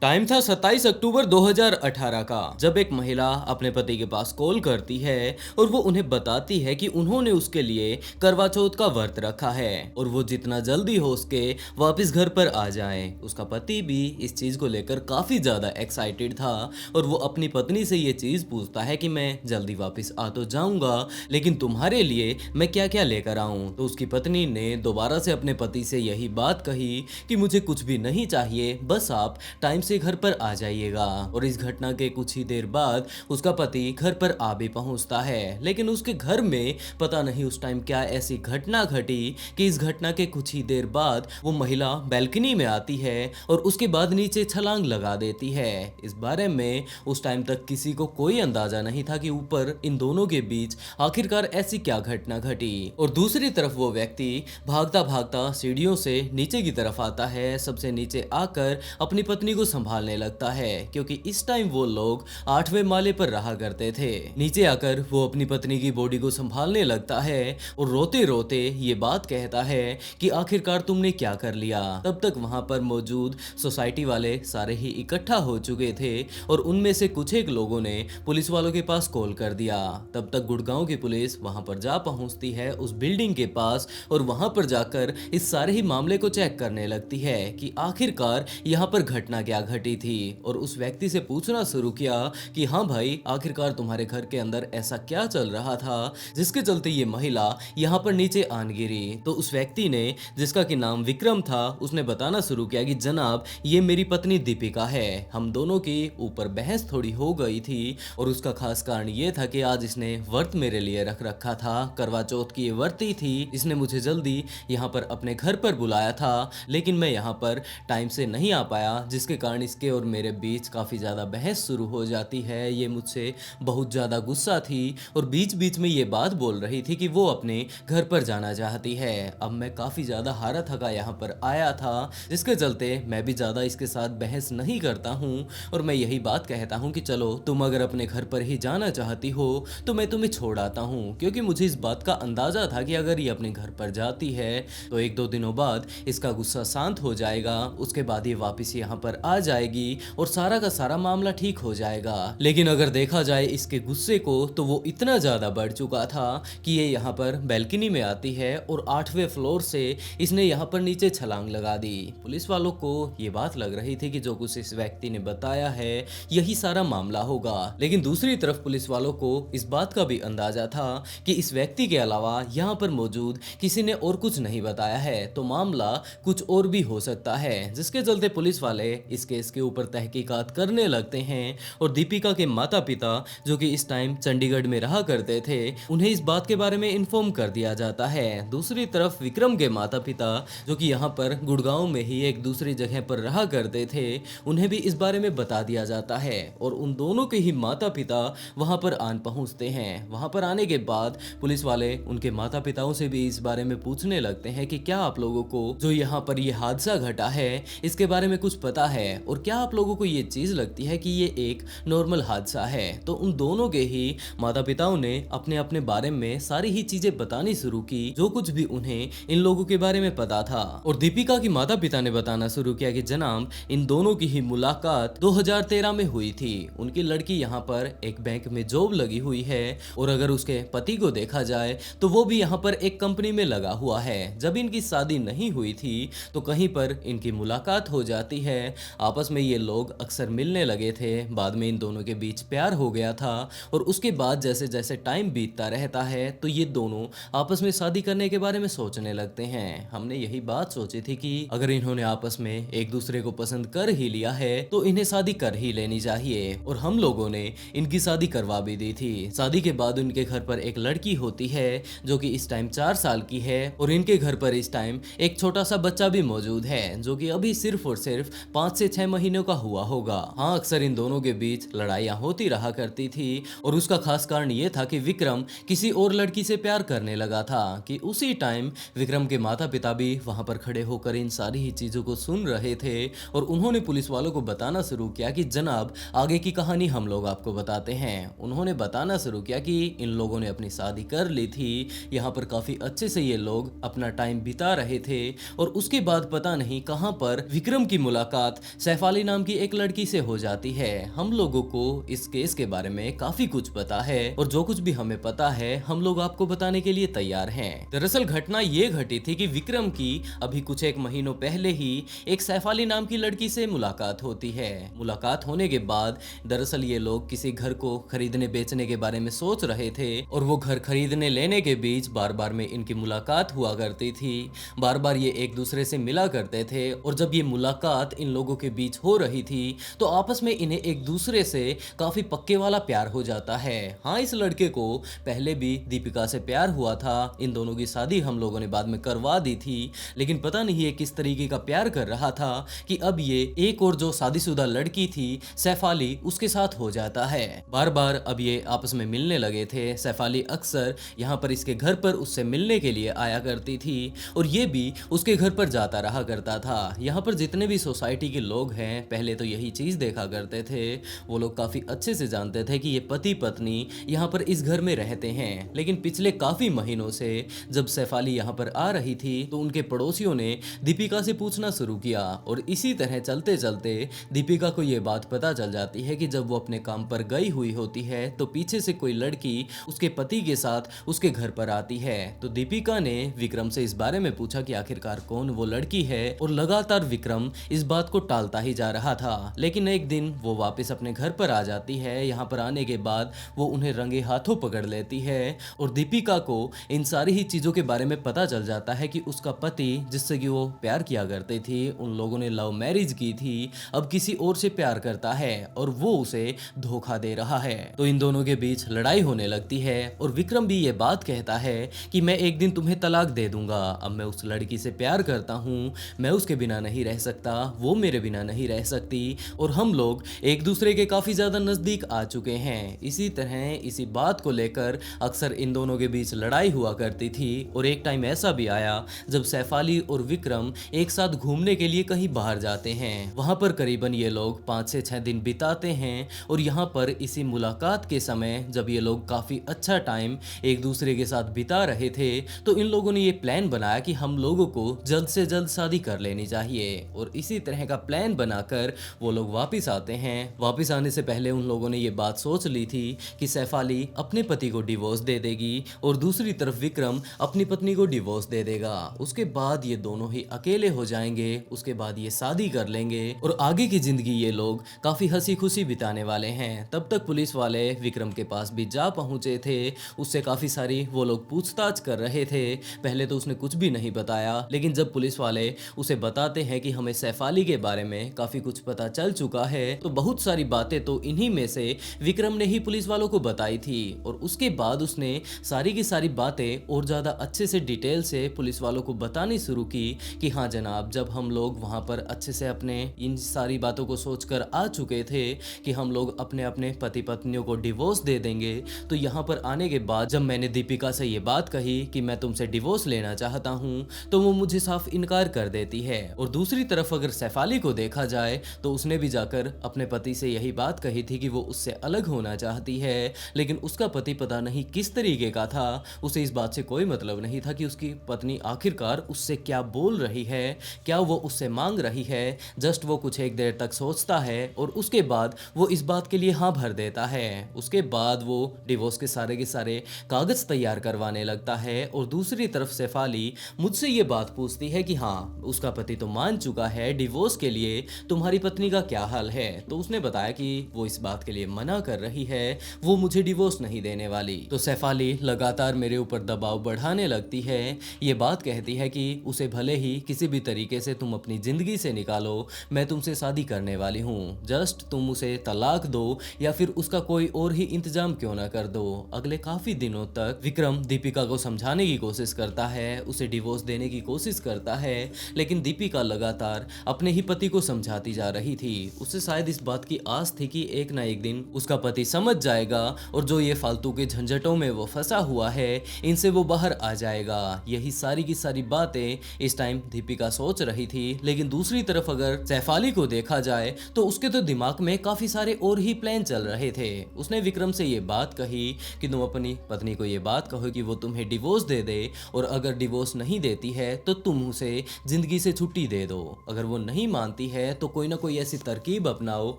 Time था 27 अक्टूबर 2018 का, जब एक महिला अपने पति के पास कॉल करती है और वो उन्हें बताती है कि उन्होंने उसके लिए करवा चौथ का व्रत रखा है और वो जितना जल्दी हो सके वापस घर पर आ जाए। उसका पति भी इस चीज को लेकर काफी ज्यादा एक्साइटेड था और वो अपनी पत्नी से ये चीज पूछता है कि मैं जल्दी वापस आ तो जाऊंगा, लेकिन तुम्हारे लिए मैं क्या क्या लेकर आऊं। तो उसकी पत्नी ने दोबारा से अपने पति से यही बात कही कि मुझे कुछ भी नहीं चाहिए, बस आप टाइम से घर पर आ जाइएगा। और इस घटना के कुछ ही देर बाद उसका पति घर पर आ भी पहुंचता है, लेकिन उसके घर में पता नहीं उस टाइम क्या ऐसी घटना घटी कि इस घटना के कुछ ही देर बाद वो महिला बैल्कनी में आती है और उसके बाद नीचे छलांग लगा देती है। इस बारे में उस टाइम तक किसी को कोई अंदाजा नहीं था कि ऊपर इन दोनों के बीच आखिरकार ऐसी क्या घटना घटी। और दूसरी तरफ वो व्यक्ति भागता भागता सीढ़ियों से नीचे की तरफ आता है, सबसे नीचे आकर अपनी पत्नी को संभालने लगता है, क्योंकि इस टाइम वो लोग 8वें माले पर रहा करते थे। नीचे आकर वो अपनी पत्नी की बॉडी को संभालने लगता है और रोते रोते ये बात कहता है कि आखिरकार तुमने क्या कर लिया। तब तक वहां पर मौजूद सोसाइटी वाले सारे ही इकट्ठा हो चुके थे और उनमें से कुछ एक लोगों ने पुलिस वालों के पास कॉल कर दिया। तब तक गुड़गांव की पुलिस वहां पर जा पहुंचती है उस बिल्डिंग के पास और वहां पर जाकर इस सारे ही मामले को चेक करने लगती है कि आखिरकार यहाँ पर घटना क्या घटी थी। और उस व्यक्ति से पूछना शुरू किया कि हाँ भाई, आखिरकार तुम्हारे घर के अंदर ऐसा क्या चल रहा था जिसके चलते ये महिला यहाँ पर नीचे आन गिरी। तो उस व्यक्ति ने, जिसका कि नाम विक्रम था, उसने बताना शुरू किया कि जनाब, ये मेरी पत्नी दीपिका है, हम दोनों की ऊपर बहस थोड़ी हो गई थी और उसका खास कारण ये था कि आज इसने व्रत मेरे लिए रख रखा था, करवा चौथ की ये व्रती थी। इसने मुझे जल्दी यहाँ पर अपने घर पर बुलाया था, लेकिन मैं यहाँ पर टाइम से नहीं आ पाया, जिसके कारण इसके और मेरे बीच काफ़ी ज़्यादा बहस शुरू हो जाती है। ये मुझसे बहुत ज़्यादा गुस्सा थी और बीच बीच में ये बात बोल रही थी कि वो अपने घर पर जाना चाहती है। अब मैं काफ़ी ज़्यादा हारा थका यहाँ पर आया था, जिसके चलते मैं भी ज़्यादा इसके साथ बहस नहीं करता हूँ और मैं यही बात कहता हूँ कि चलो, तुम अगर अपने घर पर ही जाना चाहती हो तो मैं तुम्हें छोड़ आता हूँ, क्योंकि मुझे इस बात का अंदाज़ा था कि अगर ये अपने घर पर जाती है तो 1-2 दिनों बाद इसका गुस्सा शांत हो जाएगा, उसके बाद ये वापस यहाँ पर आ जाएगी और सारा का सारा मामला ठीक हो जाएगा। लेकिन अगर देखा जाए इसके गुस्से को, तो वो इतना ज्यादा बढ़ चुका था कि ये यहाँ पर बैल्कनी में आती है और 8वें फ्लोर से इसने यहाँ पर नीचे छलांग लगा दी। पुलिस वालों को ये बात लग रही थी कि जो कुछ इस व्यक्ति ने बताया है यही सारा मामला होगा, लेकिन दूसरी तरफ पुलिस वालों को इस बात का भी अंदाजा था कि इस व्यक्ति के अलावा यहाँ पर मौजूद किसी ने और कुछ नहीं बताया है, तो मामला कुछ और भी हो सकता है, जिसके चलते पुलिस वाले इस केस के ऊपर तहकीकात करने लगते हैं और दीपिका के माता पिता, जो कि इस टाइम चंडीगढ़ में रहा करते थे, उन्हें इस बात के बारे में इन्फॉर्म कर दिया जाता है। दूसरी तरफ विक्रम के माता पिता, जो कि यहाँ पर गुड़गांव में ही एक दूसरी जगह पर रहा करते थे, उन्हें भी इस बारे में बता दिया जाता है और उन दोनों के ही माता पिता वहां पर आन पहुंचते हैं। वहां पर आने के बाद पुलिस वाले उनके माता पिताओं से भी इस बारे में पूछने लगते हैं कि क्या आप लोगों को जो यहाँ पर ये हादसा घटा है इसके बारे में कुछ पता है और क्या आप लोगों को ये चीज लगती है कि ये एक नॉर्मल हादसा है। तो उन दोनों के ही माता पिताओं ने अपने अपने बारे में सारी ही चीजें बतानी शुरू की, जो कुछ भी उन्हें इन लोगों के बारे में पता था। और दीपिका की माता पिता ने बताना शुरू किया कि जनाब, इन दोनों की ही मुलाकात 2013 में हुई थी। उनकी लड़की यहाँ पर एक बैंक में जॉब लगी हुई है और अगर उसके पति को देखा जाए तो वो भी यहाँ पर एक कंपनी में लगा हुआ है। जब इनकी शादी नहीं हुई थी तो कहीं पर इनकी मुलाकात हो जाती है, आपस में ये लोग अक्सर मिलने लगे थे, बाद में इन दोनों के बीच प्यार हो गया था और उसके बाद जैसे जैसे टाइम बीतता रहता है तो ये दोनों आपस में शादी करने के बारे में सोचने लगते हैं। हमने यही बात सोची थी कि अगर इन्होंने आपस में एक दूसरे को पसंद कर ही लिया है तो इन्हें शादी कर ही लेनी चाहिए और हम लोगों ने इनकी शादी करवा भी दी थी। शादी के बाद उनके घर पर एक लड़की होती है जो कि इस टाइम 4 साल की है और इनके घर पर इस टाइम एक छोटा सा बच्चा भी मौजूद है जो कि अभी सिर्फ और सिर्फ 5 से 6 महीनों का हुआ होगा। हाँ, अक्सर इन दोनों के बीच लड़ाइयाँ होती रहा करती थी और उसका खास कारण ये था कि विक्रम किसी और लड़की से प्यार करने लगा था कि उसी टाइम विक्रम के माता पिता भी वहां पर खड़े होकर इन सारी ही चीजों को सुन रहे थे और उन्होंने पुलिस वालों को बताना शुरू किया कि जनाब, आगे की कहानी हम लोग आपको बताते हैं। उन्होंने बताना शुरू किया कि इन लोगों ने अपनी शादी कर ली थी, यहाँ पर काफी अच्छे से ये लोग अपना टाइम बिता रहे थे और उसके बाद पता नहीं कहां पर विक्रम की मुलाकात सैफ अली नाम की एक लड़की से हो जाती है। हम लोगों को इस केस के बारे में काफी कुछ पता है और जो कुछ भी हमें पता है हम लोग आपको बताने के लिए तैयार हैं। दरअसल घटना ये घटी थी कि विक्रम की अभी कुछ एक महीनों पहले ही एक सैफ अली नाम की लड़की से मुलाकात होती है। मुलाकात होने के बाद दरअसल ये लोग किसी घर को खरीदने बेचने के बारे में सोच रहे थे और वो घर खरीदने लेने के बीच बार बार में इनकी मुलाकात हुआ करती थी। बार बार ये एक दूसरे से मिला करते थे और जब ये मुलाकात इन लोगों के बीच हो रही थी तो आपस में इन्हें एक दूसरे से काफी पक्के वाला प्यार हो जाता है। हाँ, इस लड़के को पहले भी दीपिका से प्यार हुआ था। इन दोनों की शादी हम लोगों ने बाद में करवा दी थी, लेकिन पता नहीं ये किस तरीके का प्यार कर रहा था कि अब ये एक और जो शादीशुदा लड़की थी सैफ अली उसके साथ हो जाता है। बार बार अब ये आपस में मिलने लगे थे। सैफ अली अक्सर यहाँ पर इसके घर पर उससे मिलने के लिए आया करती थी और ये भी उसके घर पर जाता रहा करता था। यहाँ पर जितने भी सोसाइटी के लोग हैं पहले तो यही चीज देखा करते थे। वो लोग काफी अच्छे से जानते थे कि ये पति पत्नी यहाँ पर इस घर में रहते हैं, लेकिन पिछले काफी महीनों से जब सैफ अली यहाँ पर आ रही थी तो उनके पड़ोसियों ने दीपिका से पूछना शुरू किया और इसी तरह चलते चलते दीपिका को ये बात पता चल जाती है कि जब वो अपने काम पर गई हुई होती है तो पीछे से कोई लड़की उसके पति के साथ उसके घर पर आती है। तो दीपिका ने विक्रम से इस बारे में पूछा कि आखिरकार कौन वो लड़की है और लगातार विक्रम इस बात को टालता ही जा रहा था। लेकिन एक दिन वो वापस अपने घर पर आ जाती है। यहाँ पर आने के बाद वो उन्हें रंगे हाथों पकड़ लेती है और दीपिका को इन सारी ही चीजों के बारे में पता चल जाता है कि उसका पति जिससे कि वो प्यार किया करती थी, उन लोगों ने लव मैरिज की थी, अब किसी और से प्यार करता है और वो उसे धोखा दे रहा है। तो इन दोनों के बीच लड़ाई होने लगती है और विक्रम भी ये बात कहता है कि मैं एक दिन तुम्हें तलाक दे दूंगा। अब मैं उस लड़की से प्यार करता हूँ, मैं उसके बिना नहीं रह सकता, वो मेरे बिना नहीं रह सकती और हम लोग एक दूसरे के काफी ज्यादा नजदीक आ चुके हैं। इसी तरह इसी बात को लेकर अक्सर इन दोनों के बीच लड़ाई हुआ करती थी और एक टाइम ऐसा भी आया जब सैफ अली और विक्रम एक साथ घूमने के लिए कहीं बाहर जाते हैं। वहां पर करीबन ये लोग 5 से 6 दिन बिताते हैं और यहाँ पर इसी मुलाकात के समय जब ये लोग काफी अच्छा टाइम एक दूसरे के साथ बिता रहे थे तो इन लोगों ने ये प्लान बनाया कि हम लोगों को जल्द से जल्द शादी कर लेनी चाहिए और इसी तरह का प्लान बनाकर वो लोग वापस आते हैं। वापस आने से पहले उन लोगों ने ये बात सोच ली थी कि सैफ अली अपने पति को डिवोर्स दे देगी और दूसरी तरफ विक्रम अपनी पत्नी को डिवोर्स दे देगा। उसके बाद ये दोनों ही अकेले हो जाएंगे, उसके बाद ये शादी कर लेंगे और आगे की जिंदगी ये लोग काफी हंसी खुशी बिताने वाले हैं। तब तक पुलिस वाले विक्रम के पास भी जा पहुंचे थे, उससे काफी सारी वो लोग पूछताछ कर रहे थे। पहले तो उसने कुछ भी नहीं बताया, लेकिन जब पुलिस वाले उसे बताते हैं कि हमें सैफ अली के बारे में काफी कुछ पता चल चुका है तो बहुत सारी बातें तो इन्हीं में से विक्रम ने ही पुलिस वालों को बताई थी और उसके बाद उसने सारी की सारी बातें और ज्यादा अच्छे से डिटेल से पुलिस वालों को बतानी शुरू की कि हाँ जनाब, जब हम लोग वहां पर अच्छे से अपने इन सारी बातों को सोचकर आ चुके थे कि हम लोग अपने अपने पति पत्नियों को डिवोर्स दे देंगे, तो यहाँ पर आने के बाद जब मैंने दीपिका से ये बात कही कि मैं तुमसे डिवोर्स लेना चाहता हूँ तो वो मुझे साफ इनकार कर देती है। और दूसरी तरफ अगर सैफ अली को देखा जाए तो उसने भी जाकर अपने पति से यही बात कही थी कि वो उससे अलग होना चाहती है, लेकिन उसका पति पता नहीं किस तरीके का था, उसे इस बात से कोई मतलब नहीं था कि उसकी पत्नी आखिरकार उससे क्या बोल रही है, क्या वो उससे मांग रही है। जस्ट वो कुछ एक देर तक सोचता है और उसके बाद वो इस बात के लिए हाँ भर देता है। उसके बाद वो डिवोर्स के सारे कागज तैयार करवाने लगता है और दूसरी तरफ सैफ अली मुझसे ये बात पूछती है कि हाँ उसका पति तो मान चुका है डिवोर्स के लिए, तुम्हारी पत्नी का क्या हाल है। तो उसने बताया कि वो इस बात के लिए मना कर रही है, वो मुझे डिवोर्स नहीं देने वाली। तो सैफ अली लगातार मेरे ऊपर दबाव बढ़ाने लगती है, ये बात कहती है कि उसे भले ही किसी भी तरीके से तुम अपनी जिंदगी से निकालो, मैं तुमसे शादी करने वाली हूँ, जस्ट तुम उसे तलाक दो या फिर उसका कोई और ही इंतजाम क्यों ना कर दो। अगले काफी दिनों तक विक्रम दीपिका को समझाने की कोशिश करता है, उसे डिवोर्स देने की कोशिश करता है, लेकिन दीपिका लगातार अपने ही पति को समझाती जा रही थी। उसे शायद इस बात की आस थी कि एक ना एक दिन उसका पति समझ जाएगा और जो ये फालतू के झंझटों में वो फंसा हुआ है इनसे वो बाहर आ जाएगा। यही सारी की सारी बातें इस टाइम दीपिका सोच रही थी। लेकिन दूसरी तरफ अगर सैफ अली को देखा जाए तो उसके तो दिमाग में काफी सारे और ही प्लान चल रहे थे। उसने विक्रम से ये बात कही कि तुम अपनी पत्नी को ये बात कहो कि वो तुम्हें डिवोर्स दे दे और अगर डिवोर्स नहीं देती है तो तुम उसे जिंदगी से छुट्टी दे दो। अगर वो नहीं मानती है तो कोई ना कोई ऐसी तरकीब अपनाओ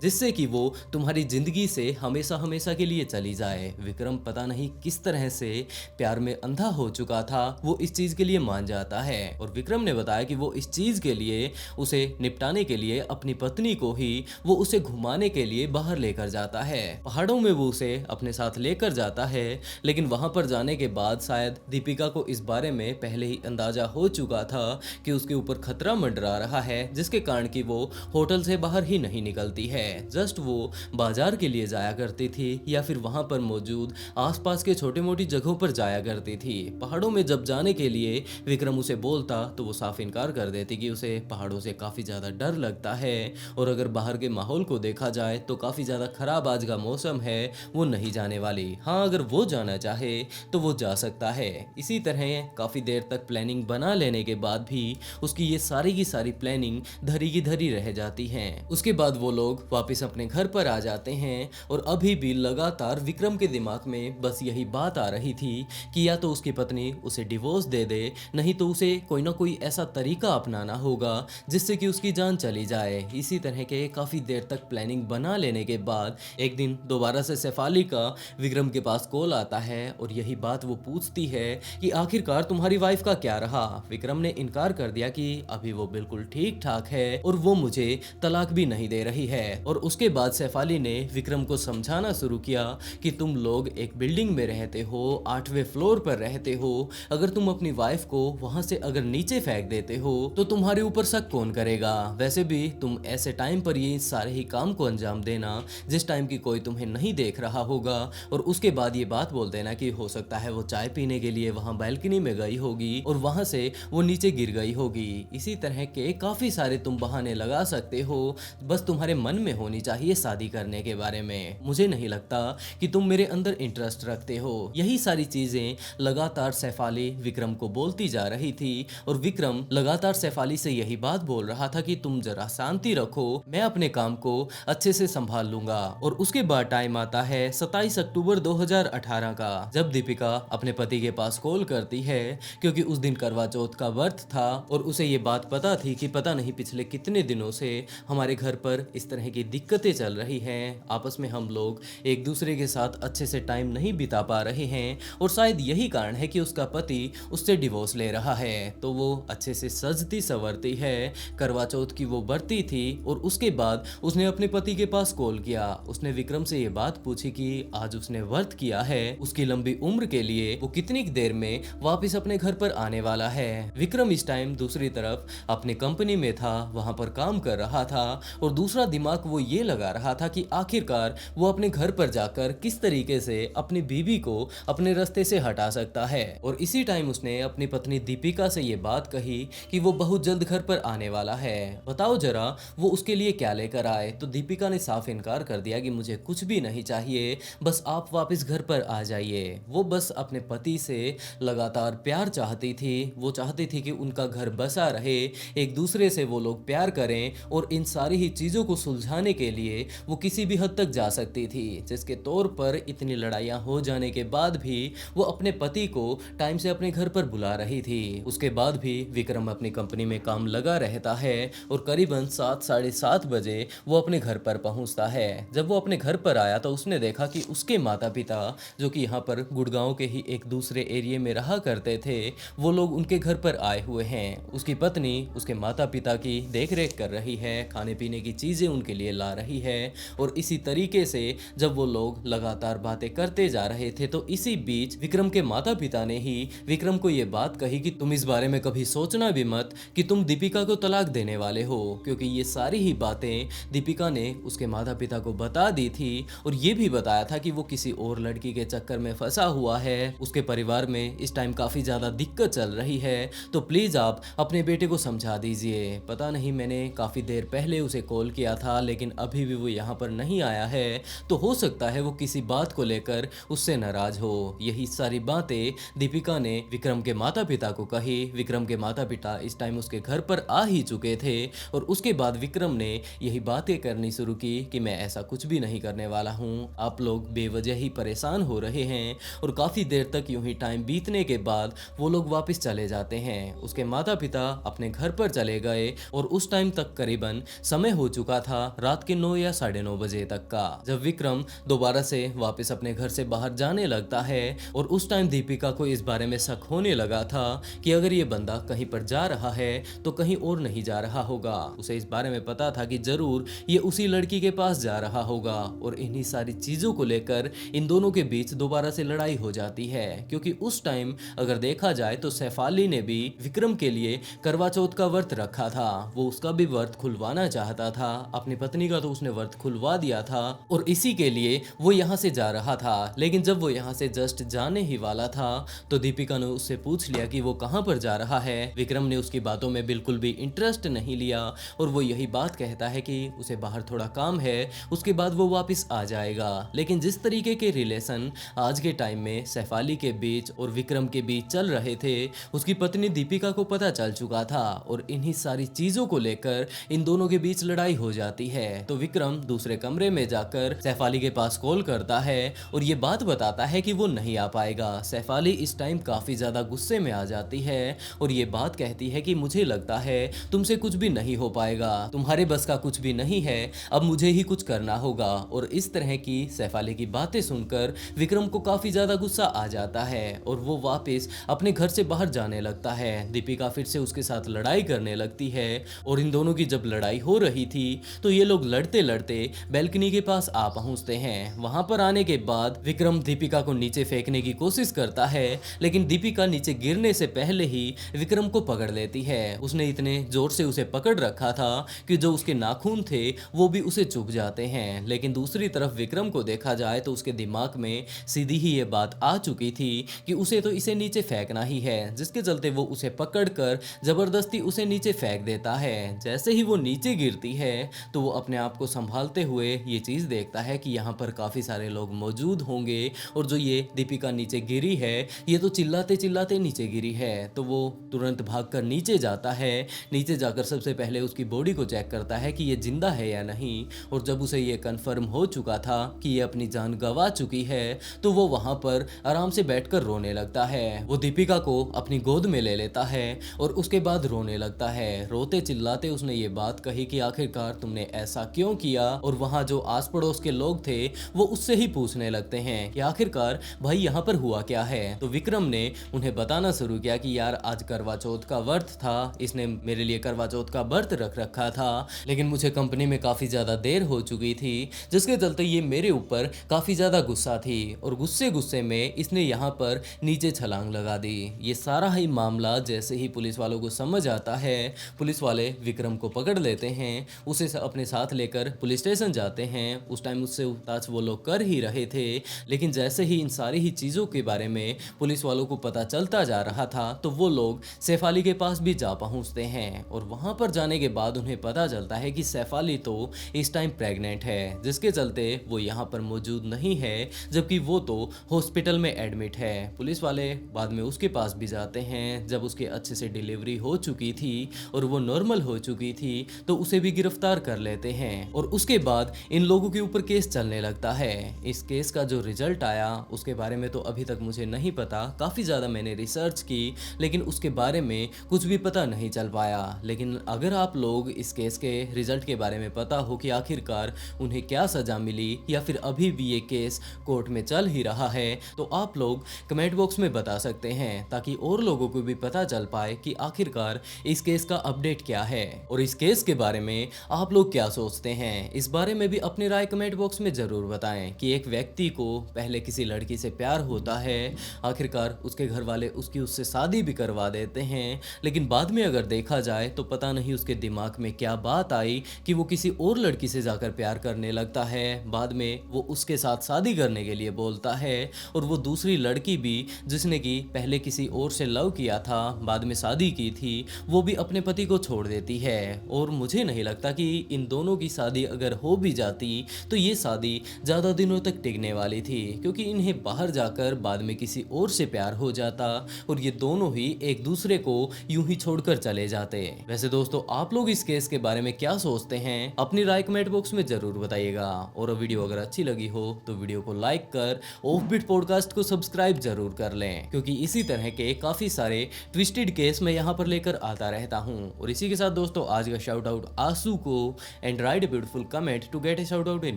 जिससे कि वो तुम्हारी जिंदगी से हमेशा हमेशा के लिए चली जाए। विक्रम पता नहीं किस तरह से प्यार में अंधा हो चुका था, वो इस चीज के लिए मान जाता है और विक्रम ने बताया कि वो इस चीज के लिए उसे निपटाने के लिए अपनी पत्नी को ही वो उसे घुमाने के लिए बाहर लेकर जाता है। पहाड़ों में वो उसे अपने साथ लेकर जाता है, लेकिन वहां पर जाने के बाद शायद दीपिका को इस बारे में पहले ही अंदाजा हो चुका था कि उसके ऊपर खतरा मंडरा रहा है, जिसके कारण कि वो होटल से बाहर ही नहीं निकलती है। जस्ट वो बाजार के लिए जाया करती थी या फिर वहां पर मौजूद आसपास के छोटी मोटी जगहों पर जाया करती थी। पहाड़ों में जब जाने के लिए विक्रम उसे बोलता तो वो साफ इनकार कर देती कि उसे पहाड़ों से काफी ज्यादा डर लगता है और अगर बाहर के माहौल को देखा जाए तो काफी ज्यादा खराब आज का मौसम है, वो नहीं जाने वाली। हाँ, अगर वो जाना चाहे तो वो जा सकता है। इसी तरह काफी देर तक प्लानिंग बना लेने के बाद भी उसकी ये सारी की सारी प्लानिंग धरी की धरी रह जाती है। उसके बाद वो लोग वापस अपने घर पर आ जाते हैं और अभी भी लगातार विक्रम के दिमाग में बस यही बात आ रही थी कि या तो उसकी पत्नी उसे डिवोर्स दे दे, नहीं तो उसे कोई ना कोई ऐसा तरीका अपनाना होगा जिससे कि उसकी जान चली जाए। इसी तरह के काफी देर तक प्लानिंग बना लेने के बाद एक दिन दोबारा से शेफाली का विक्रम के पास कॉल आता है और यही बात वो पूछती है कि आखिरकार तुम्हारी वाइफ का क्या रहा। विक्रम ने इनकार कर दिया कि अभी वो बिल्कुल ठीक ठाक है और वो मुझे तलाक भी नहीं दे रही है। और उसके बाद शेफाली ने विक्रम को समझाना शुरू किया कि तुम लोग एक बिल्डिंग में रहते हो, 8वें फ्लोर पर रहते हो, अगर तुम अपनी वाइफ को वहां से अगर नीचे फेंक देते हो तो तुम्हारे ऊपर शक कौन करेगा। वैसे भी तुम ऐसे टाइम पर ये सारे ही काम को अंजाम देना जिस टाइम की कोई तुम्हें नहीं देख रहा होगा, और उसके बाद ये बात बोल देना कि हो सकता है वो चाय पीने के लिए वहां बालकनी में गई होगी और वहां से वो नीचे गिर गई होगी। इसी तरह के काफी सारे तुम बहाने लगा सकते हो, बस तुम्हारे मन में होनी चाहिए शादी करने के बारे में। मुझे नहीं लगता कि तुम मेरे अंदर इंटरेस्ट रखते हो। यही सारी चीजें लगातार शेफाली विक्रम को बोलती जा रही थी और विक्रम लगातार शेफाली से यही बात बोल रहा था कि तुम जरा शांति रखो, मैं अपने काम को अच्छे से संभाल लूंगा। और उसके बाद टाइम आता है 27 अक्टूबर 2018 का, जब दीपिका अपने पति के पास कॉल करती है क्योंकि उस दिन करवा चौथ का व्रत था और उसे ये बात पता थी कि पता नहीं पिछले कितने दिनों से हमारे घर पर इस तरह की दिक्कतें चल रही हैं, आपस में हम लोग एक दूसरे के साथ अच्छे से टाइम नहीं बिता पा रहे हैं और शायद यही कारण है कि उसका पति उससे डिवोर्स ले रहा है। तो वो अच्छे से सजती संवरती है, करवा चौथ की वो बरती थी और उसके बाद उसने अपने पति के पास कॉल किया। उसने विक्रम से ये बात पूछी कि आज उसने व्रत किया है, उसकी लंबी उम्र के लिए वो कितनी देर में वापस अपने घर पर आने वाला है। विक्रम इस टाइम दूसरी तरफ अपनी कंपनी में था, वहां पर काम कर रहा था और दूसरा दिमाग वो ये लगा रहा था कि आखिरकार वो अपने घर पर जाकर किस तरीके से अपनी बीवी को अपने रास्ते से हटा सकता है। और इसी टाइम उसने अपनी पत्नी दीपिका से ये बात कही कि वो बहुत जल्द घर पर आने वाला है, बताओ जरा वो उसके लिए क्या लेकर आए। तो दीपिका ने साफ इनकार कर दिया कि मुझे कुछ भी नहीं चाहिए, बस आप वापस घर पर आ जाइए। वो बस अपने पति से लगातार प्यार चाहती थी, वो चाहती थी कि उनका घर बसा रहे, एक दूसरे से वो लोग प्यार करें और इन सारी ही चीजों को सुलझाने के लिए वो किसी भी हद तक जा सकती थी, जिसके तौर पर इतनी लड़ाइयां हो जाने के बाद भी वो अपने पति को टाइम से अपने घर पर बुला रही थी। उसके बाद भी विक्रम अपनी कंपनी में काम लगा रहता है और करीबन 7 साढ़े 7 बजे वो अपने घर पर पहुंचता है। जब वो अपने घर पर आया तो उसने देखा कि उसके माता पिता, जो कि यहाँ पर गुड़गांव के ही एक दूसरे एरिया में रहा करते थे, वो लोग उनके घर पर आए हुए हैं। उसकी पत्नी उसके माता पिता की देख रेख कर रही है, खाने पीने की चीजें उनके लिए ला रही है और इसी तरीके से जब वो लोग लगातार बातें करते जा रहे थे तो इसी बीच विक्रम के माता पिता ने ही विक्रम को ये बात कही कि तुम इस बारे में कभी सोचना भी मत कि तुम दीपिका को तलाक देने वाले हो, क्योंकि ये सारी ही बातें दीपिका ने उसके माता पिता को बता दी थी और ये भी बताया था कि वो किसी और लड़की के चक्कर में फंसा हुआ है, उसके परिवार में इस टाइम काफी ज्यादा दिक्कत चल रही है, तो प्लीज आप अपने बेटे को समझा दीजिए। पता नहीं मैंने काफी देर पहले उसे कॉल किया था लेकिन अभी भी वो यहाँ पर नहीं आया है, तो हो सकता है वो किसी बात को लेकर उससे नाराज हो। यही सारी बातें दीपिका ने विक्रम के माता पिता को कही। विक्रम के माता पिता इस टाइम उसके घर पर आ ही चुके थे और उसके बाद विक्रम ने यही बातें करनी शुरू की कि मैं ऐसा कुछ भी नहीं करने वाला हूँ, आप लोग बेवजह ही परेशान हो रहे हैं। और काफी देर तक यूं ही टाइम बीतने के बाद वो लोग वापस चले जाते हैं। उसके माता पिता अपने घर पर चले गए और उस टाइम तक तक करीबन समय हो चुका था रात के 9 या 9:30 बजे तक का, जब विक्रम दोबारा से वापस अपने घर से बाहर जाने लगता है। और उस टाइम दीपिका को इस बारे में शक होने लगा था कि अगर ये बंदा कहीं पर जा रहा है तो कहीं और नहीं जा रहा होगा। उसे इस बारे में पता था कि जरूर ये उसी लड़की के पास जा रहा होगा। और इन्हीं सारी चीजों को लेकर इन दोनों के बीच दोबारा से लड़ाई हो जाती है, क्योंकि उस टाइम अगर देखा जाए तो सैफाली ने भी विक्रम के लिए करवा चौथ का व्रत रखा था। वो उसका भी व्रत खुलवाना चाहता था, अपनी पत्नी का तो उसने व्रत खुलवा दिया था और इसी के लिए वो यहाँ से जा रहा था। लेकिन जब वो यहाँ से जस्ट जाने ही वाला था तो दीपिका ने उससे पूछ लिया कि वो कहाँ पर जा रहा है। विक्रम ने उसकी बातों में बिल्कुल भी इंटरेस्ट नहीं लिया और वो यही बात कहता है कि उसे बाहर थोड़ा काम है, उसके बाद वो वापस आ जाएगा। लेकिन जिस तरीके के रिलेशन आज के टाइम में सैफाली के बीच और विक्रम के बीच चल रहे थे, उसकी पत्नी दीपिका को पता चल चुका था और इन्हीं सारी चीजों को लेकर इन दोनों के बीच लड़ाई हो जाती है। तो विक्रम दूसरे कमरे में जाकर सैफाली के पास कॉल करता है और ये बात बताता है कि वो नहीं आ पाएगा। सैफाली इस टाइम काफी ज्यादा गुस्से में आ जाती है और ये बात कहती है कि मुझे लगता है तुमसे कुछ भी नहीं हो पाएगा, तुम्हारे बस का कुछ भी नहीं है, अब मुझे ही कुछ करना होगा। और इस तरह की सैफाली की बातें सुनकर विक्रम को काफी ज्यादा गुस्सा आ जाता है और वो वापस अपने घर से बाहर जाने लगता है। दीपिका फिर से उसके साथ लड़ाई करने लगती है और इन दोनों की जब लड़ाई हो रही थी तो ये लोग लड़ते लड़ते बैल्कनी के पास आ पहुंचते हैं। वहां पर आने के बाद विक्रम दीपिका को नीचे फेंकने की कोशिश करता है, लेकिन दीपिका नीचे गिरने से पहले ही विक्रम को पकड़ लेती है। उसने इतने जोर से उसे पकड़ रखा था कि जो उसके नाखून थे वो भी उसे चुभ जाते हैं। लेकिन दूसरी तरफ विक्रम को देखा जाए तो उसके दिमाग में सीधी ही ये बात आ चुकी थी कि उसे तो इसे नीचे फेंकना ही है, जिसके चलते वो उसे पकड़कर जबरदस्ती उसे नीचे फेंक देता है। जैसे ही वो नीचे गिरती है तो वो अपने आप को संभालते हुए ये चीज देखता है कि यहाँ पर काफी सारे लोग मौजूद होंगे और जो ये दीपिका नीचे गिरी है ये तो चिल्लाते चिल्लाते नीचे गिरी है। तो वो तुरंत भागकर नीचे जाता है। नीचे जाकर सबसे पहले उसकी बॉडी को चेक करता है कि ये जिंदा है या नहीं, और जब उसे ये कंफर्म हो चुका था कि ये अपनी जान गंवा चुकी है तो वो वहां पर आराम से बैठकर रोने लगता है। वो दीपिका को अपनी गोद में ले लेता है और उसके बाद रोने लगता है। रोते चिल्लाते उसने ये बात कही कि आखिरकार तुमने ऐसा क्यों किया। और वहां जो आस पड़ोस के लोग थे वो उससे ही पूछने लगते हैं कि आखिरकार भाई यहाँ पर हुआ क्या है। तो विक्रम ने उन्हें बताना शुरू किया कि यार आज करवा चौथ का व्रत था, इसने मेरे लिए करवा चौथ का व्रत रख रखा था, लेकिन मुझे कंपनी में काफी ज्यादा देर हो चुकी थी जिसके चलते ये मेरे ऊपर काफी ज्यादा गुस्सा थी और गुस्से गुस्से में इसने यहाँ पर नीचे छलांग लगा दी। ये सारा ही मामला जैसे ही पुलिस वालों को समझ आता है, पुलिस वाले विक्रम को पकड़ लेते हैं, उसे अपने साथ लेकर पुलिस स्टेशन जाते हैं। उस टाइम उससे पूछताछ वो लोग कर ही रहे थे, लेकिन जैसे ही इन सारी ही चीज़ों के बारे में पुलिस वालों को पता चलता जा रहा था तो वो लोग सैफाली के पास भी जा पहुंचते हैं। और वहां पर जाने के बाद उन्हें पता चलता है कि सैफाली तो इस टाइम प्रेग्नेंट है, जिसके चलते वो यहाँ पर मौजूद नहीं है, जबकि वो तो हॉस्पिटल में एडमिट है। पुलिस वाले बाद में उसके पास भी जाते हैं। जब उसके अच्छे से डिलीवरी हो चुकी थी और वो नॉर्मल हो चुकी थी तो उसे भी गिरफ्तार कर लेते हैं और उसके बाद इन लोगों के ऊपर केस चलने लगता है। इस केस का जो रिजल्ट आया उसके बारे में तो अभी तक मुझे नहीं पता, काफ़ी ज़्यादा मैंने रिसर्च की लेकिन उसके बारे में कुछ भी पता नहीं चल पाया। लेकिन अगर आप लोग इस केस के रिजल्ट के बारे में पता हो कि आखिरकार उन्हें क्या सज़ा मिली या फिर अभी भी ये केस कोर्ट में चल ही रहा है तो आप लोग कमेंट बॉक्स में बता सकते हैं, ताकि और लोगों को भी पता चल पाए कि आखिरकार इस केस का अपडेट क्या है और इस केस के बारे में आप लोग क्या सोचते हैं। इस बारे में भी अपनी राय कमेंट बॉक्स में ज़रूर बताएं कि एक व्यक्ति को पहले किसी लड़की से प्यार होता है, आखिरकार उसके घर वाले उससे शादी भी करवा देते हैं, लेकिन बाद में अगर देखा जाए तो पता नहीं उसके दिमाग में क्या बात आई कि वो किसी और लड़की से जाकर प्यार करने लगता है। बाद में वो उसके साथ शादी करने के लिए बोलता है और वो दूसरी लड़की भी जिसने कि पहले किसी और से लव किया था, बाद में शादी की थी, वो भी अपने पति को छोड़ देती है। और मुझे नहीं लगता कि इन दोनों की शादी अगर हो भी जाती तो ये शादी ज़्यादा दिनों तक टिकने वाली थी, क्योंकि इन्हें बाहर जाकर बाद में किसी और से प्यार हो जाता और ये दोनों ही एक दूसरे को यूं ही छोड़कर चले जाते। वैसे दोस्तों आप लोग इस केस के बारे में क्या सोचते हैं, अपनी राय कमेंट बॉक्स में जरूर बताइएगा। और वीडियो अगर अच्छी लगी हो तो वीडियो को लाइक कर ऑफबीट पॉडकास्ट को सब्सक्राइब जरूर कर लें, क्योंकि इसी तरह के काफी सारे ट्विस्टेड केस मैं यहाँ पर लेकर आता रहता हूँ। और इसी के साथ दोस्तों आज का शाउट आउट आंसू को and write a beautiful comment to get a shout out in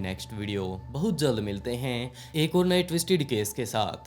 next video. बहुत जल्द मिलते हैं एक और नए ट्विस्टेड केस के साथ।